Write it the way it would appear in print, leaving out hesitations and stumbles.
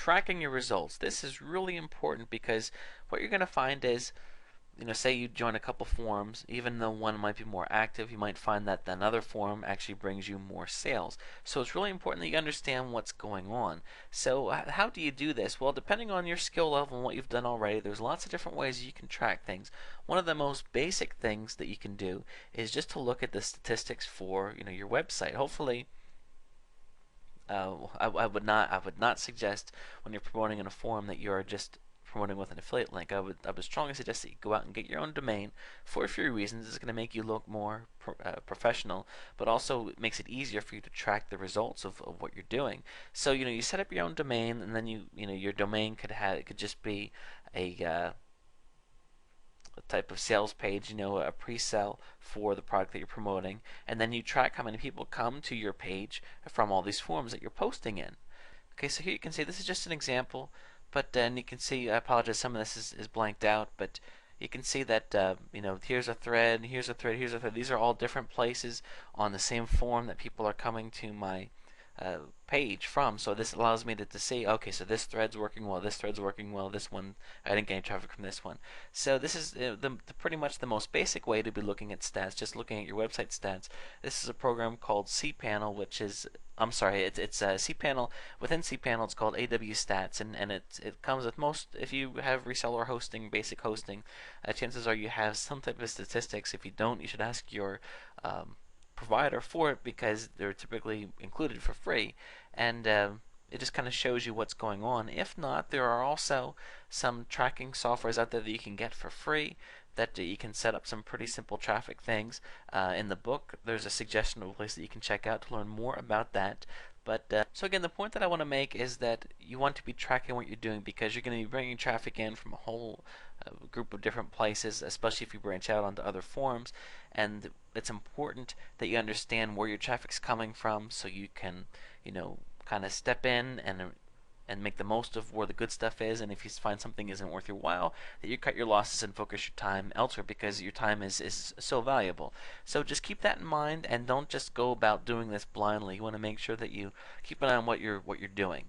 tracking your results. This is really important because what you're going to find is, say you join a couple forums, even though one might be more active, you might find that another forum actually brings you more sales. So it's really important that you understand what's going on. So how do you do this? Well, depending on your skill level and what you've done already, there's lots of different ways you can track things. One of the most basic things that you can do is just to look at the statistics for your website. Hopefully, I would not suggest when you're promoting in a forum that you're just promoting with an affiliate link. I would strongly suggest that you go out and get your own domain for a few reasons. It's going to make you look more professional, but also it makes it easier for you to track the results of what you're doing. So you set up your own domain, and then your domain could just be a type of sales page, a pre-sale for the product that you're promoting, and then you track how many people come to your page from all these forums that you're posting in. Okay, so here you can see this is just an example, but then you can see, I apologize, some of this is blanked out, but you can see that here's a thread, here's a thread, here's a thread. These are all different places on the same forum that people are coming to my page from. So this allows me to see, okay, so this thread's working well, this thread's working well, this one I didn't get any traffic from this one. So this is pretty much the most basic way to be looking at stats, just looking at your website stats. This is a program called cPanel, which is, I'm sorry, it's cPanel. Within cPanel, it's called AW Stats, and it comes with most. If you have reseller hosting, basic hosting, chances are you have some type of statistics. If you don't, you should ask your provider for it, because they're typically included for free, and it just kind of shows you what's going on. If not, there are also some tracking softwares out there that you can get for free that you can set up some pretty simple traffic things. In the book, there's a suggestion of a place that you can check out to learn more about that. But so again, the point that I want to make is that you want to be tracking what you're doing, because you're going to be bringing traffic in from a whole group of different places, especially if you branch out onto other forums. And it's important that you understand where your traffic's coming from, so you can, kind of step in and make the most of where the good stuff is. And if you find something isn't worth your while, that you cut your losses and focus your time elsewhere, because your time is so valuable. So just keep that in mind, and don't just go about doing this blindly. You want to make sure that you keep an eye on what you're doing.